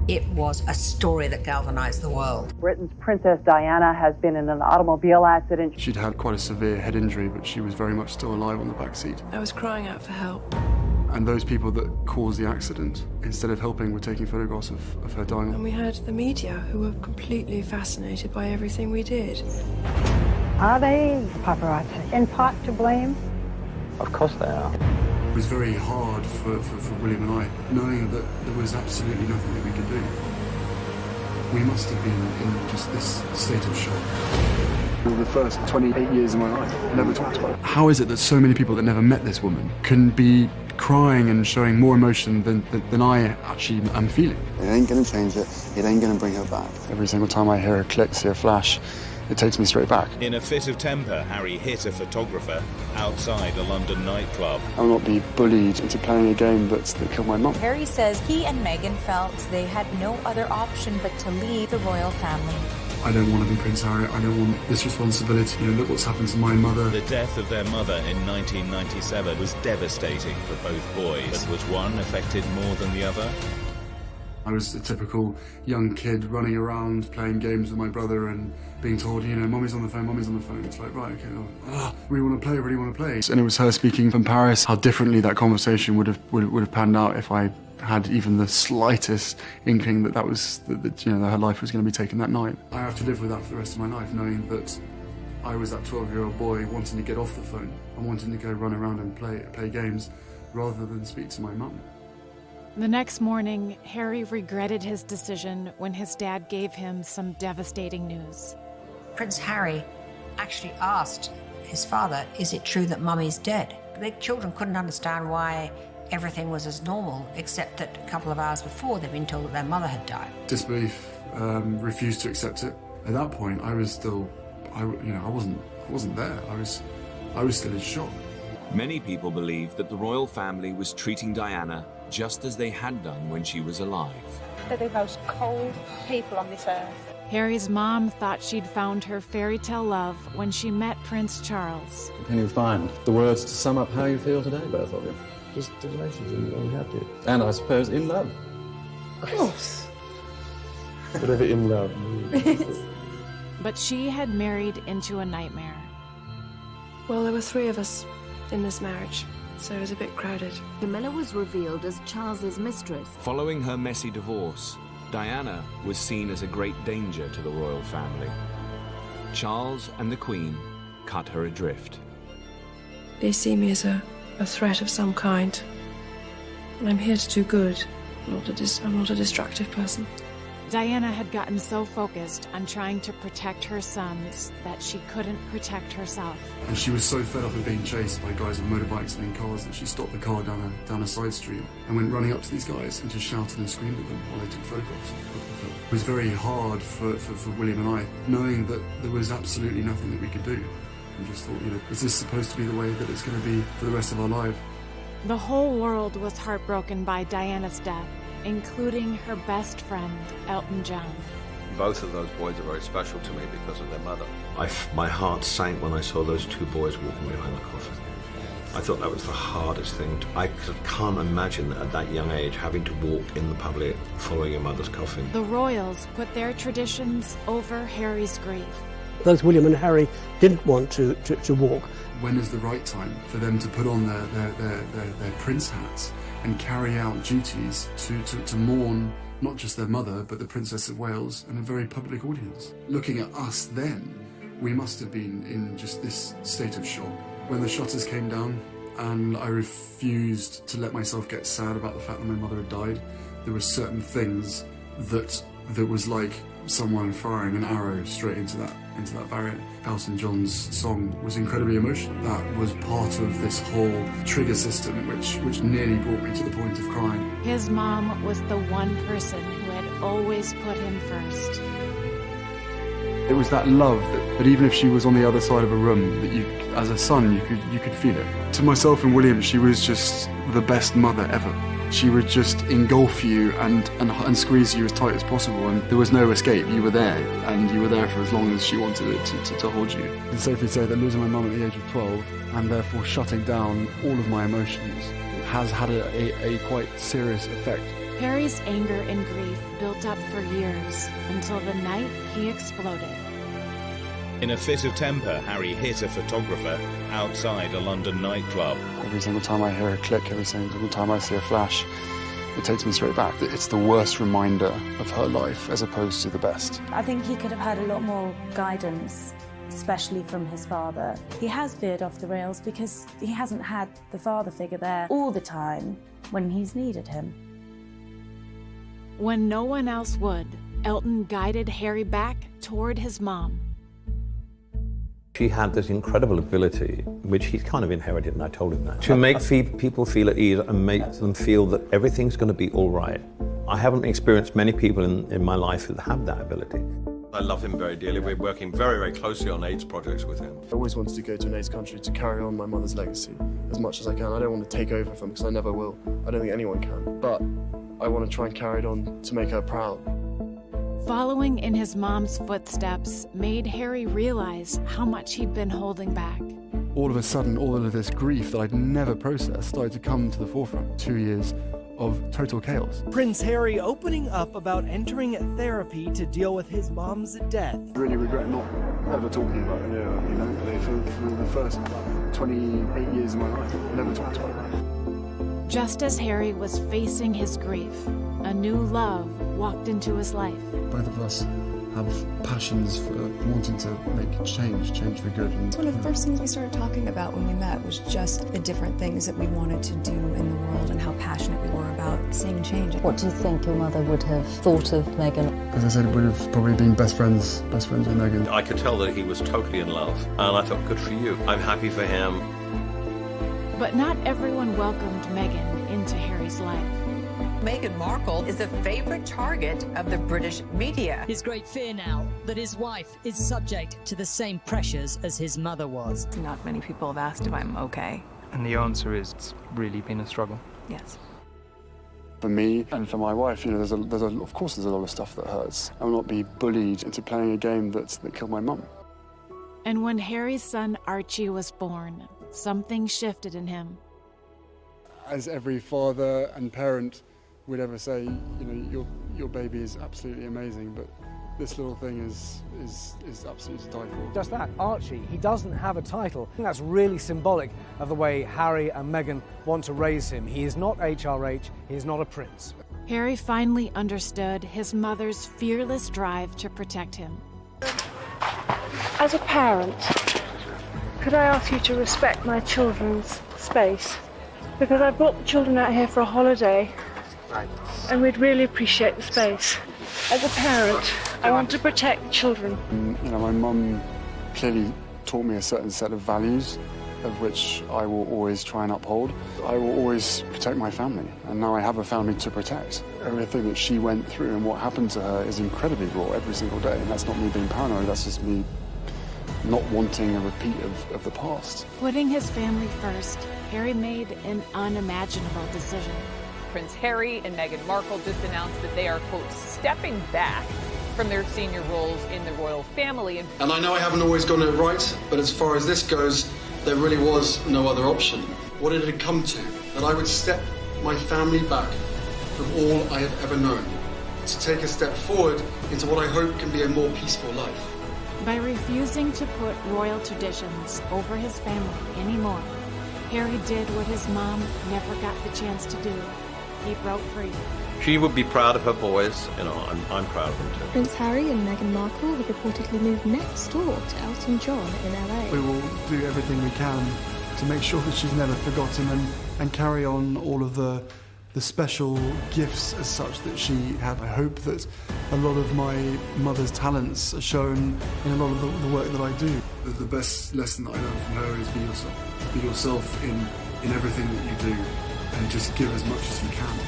It was a story that galvanised the world. Britain's Princess Diana has been in an automobile accident. She'd had quite a severe head injury, but she was very much still alive on the back seat. I was crying out for help. And those people that caused the accident, instead of helping, were taking photographs of her dying. And we had the media who were completely fascinated by everything we did. Are they paparazzi in part to blame? Of course they are. It was very hard for William and I, knowing that there was absolutely nothing that we could do. We must have been in just this state of shock. For the first 28 years of my life, I never talked about it. How is it that so many people that never met this woman can be crying and showing more emotion than I actually am feeling? It ain't gonna change it. It ain't gonna bring her back. Every single time I hear a click, see a flash, it takes me straight back. In a fit of temper, Harry hit a photographer outside a London nightclub. I will not be bullied into playing a game that killed my mum. Harry says he and Meghan felt they had no other option but to leave the royal family. I don't want to be Prince Harry. I don't want this responsibility. You know, look what's happened to my mother. The death of their mother in 1997 was devastating for both boys, but was one affected more than the other? I was a typical young kid running around playing games with my brother and being told, you know, Mummy's on the phone, Mummy's on the phone. It's like, right, okay, really want to play, really want to play. And it was her speaking from Paris, how differently that conversation would have panned out if I had even the slightest inkling that that you know, her life was going to be taken that night. I have to live with that for the rest of my life, knowing that I was that 12-year-old boy wanting to get off the phone and wanting to go run around and play games rather than speak to my mum. The next morning, Harry regretted his decision when his dad gave him some devastating news. Prince Harry actually asked his father, is it true that Mummy's dead? The children couldn't understand why everything was as normal, except that a couple of hours before they'd been told that their mother had died. Disbelief, refused to accept it. At that point, I was still, I wasn't there. I was still in shock. Many people believe that the royal family was treating Diana just as they had done when she was alive. They're the most cold people on this earth. Harry's mom thought she'd found her fairy tale love when she met Prince Charles. Can you find the words to sum up how you feel today, both of you? Just delighted and unhappy. And I suppose in love. Of course. Whatever in love means. But she had married into a nightmare. Well, there were three of us in this marriage, so it was a bit crowded. Camilla was revealed as Charles's mistress. Following her messy divorce, Diana was seen as a great danger to the royal family. Charles and the Queen cut her adrift. They see me as a threat of some kind. And I'm here to do good. I'm not a destructive person. Diana had gotten so focused on trying to protect her sons that she couldn't protect herself. And she was so fed up of being chased by guys on motorbikes and in cars that she stopped the car down a side street and went running up to these guys and just shouted and screamed at them while they took photographs of her. It was very hard for William and I, knowing that there was absolutely nothing that we could do. And just thought, you know, is this supposed to be the way that it's going to be for the rest of our life? The whole world was heartbroken by Diana's death, including her best friend, Elton John. Both of those boys are very special to me because of their mother. My heart sank when I saw those two boys walking behind the coffin. I thought that was the hardest thing. I can't imagine at that young age having to walk in the public following your mother's coffin. The royals put their traditions over Harry's grief. Both William and Harry didn't want to walk. When is the right time for them to put on their prince hats and carry out duties to mourn not just their mother, but the Princess of Wales in a very public audience? Looking at us then, we must have been in just this state of shock. When the shutters came down and I refused to let myself get sad about the fact that my mother had died, there were certain things that was like someone firing an arrow straight into that barrier. Elton John's song was incredibly emotional. That was part of this whole trigger system which nearly brought me to the point of crying. His mom was the one person who had always put him first. It was that love that even if she was on the other side of a room, that you, as a son, you could feel it. To myself and William, she was just the best mother ever. She would just engulf you and squeeze you as tight as possible, and there was no escape. You were there, and you were there for as long as she wanted it to hold you. It's safe to say that losing my mum at the age of 12, and therefore shutting down all of my emotions, has had a quite serious effect. Harry's anger and grief built up for years until the night he exploded. In a fit of temper, Harry hit a photographer outside a London nightclub. Every single time I hear a click, every single time I see a flash, it takes me straight back. It's the worst reminder of her life as opposed to the best. I think he could have had a lot more guidance, especially from his father. He has veered off the rails because he hasn't had the father figure there all the time when he's needed him. When no one else would, Elton guided Harry back toward his mom. She had this incredible ability, which he's kind of inherited, and I told him that, to make people feel at ease and make them feel that everything's going to be all right. I haven't experienced many people in my life who have that ability. I love him very dearly. We're working very, very closely on AIDS projects with him. I always wanted to go to an AIDS country to carry on my mother's legacy as much as I can. I don't want to take over from her because I never will. I don't think anyone can. But I want to try and carry it on to make her proud. Following in his mom's footsteps made Harry realize how much he'd been holding back. All of a sudden, all of this grief that I'd never processed started to come to the forefront. 2 years of total chaos. Prince Harry opening up about entering therapy to deal with his mom's death. I really regret not ever talking about it. Yeah, you know, for the first 28 years of my life, I never talked about it. Just as Harry was facing his grief, a new love walked into his life. Both of us have passions for wanting to make change for good. And one of the first things we started talking about when we met was just the different things that we wanted to do in the world and how passionate we were about seeing change. What do you think your mother would have thought of Meghan? As I said, we'd have probably been best friends with Meghan. I could tell that he was totally in love, and I thought, good for you. I'm happy for him. But not everyone welcomed Meghan into Harry's life. Meghan Markle is a favourite target of the British media. His great fear now that his wife is subject to the same pressures as his mother was. Not many people have asked if I'm okay. And the answer is it's really been a struggle. Yes. For me and for my wife, you know, of course there's a lot of stuff that hurts. I will not be bullied into playing a game that killed my mum. And when Harry's son Archie was born, something shifted in him. As every father and parent would ever say, you know, your baby is absolutely amazing, but this little thing is absolutely to die for. Just that, Archie, he doesn't have a title. I think that's really symbolic of the way Harry and Meghan want to raise him. He is not HRH, he is not a prince. Harry finally understood his mother's fearless drive to protect him. As a parent, could I ask you to respect my children's space? Because I brought the children out here for a holiday, and we'd really appreciate the space. As a parent, I want to protect the children. You know, my mum clearly taught me a certain set of values, of which I will always try and uphold. I will always protect my family, and now I have a family to protect. Everything that she went through and what happened to her is incredibly raw every single day, and that's not me being paranoid, that's just me not wanting a repeat of the past. Putting his family first, Harry made an unimaginable decision. Prince Harry and Meghan Markle just announced that they are, quote, stepping back from their senior roles in the royal family. And I know I haven't always gotten it right, but as far as this goes, there really was no other option. What did it come to? That I would step my family back from all I have ever known, to take a step forward into what I hope can be a more peaceful life. By refusing to put royal traditions over his family anymore, Harry did what his mom never got the chance to do. He broke free. She would be proud of her boys. You know, I'm proud of them too. Prince Harry and Meghan Markle have reportedly moved next door to Elton John in LA. We will do everything we can to make sure that she's never forgotten and carry on all of the special gifts as such that she had. I hope that a lot of my mother's talents are shown in a lot of the work that I do. The best lesson that I learned from her is be yourself. Be yourself in everything that you do, and just give as much as you can.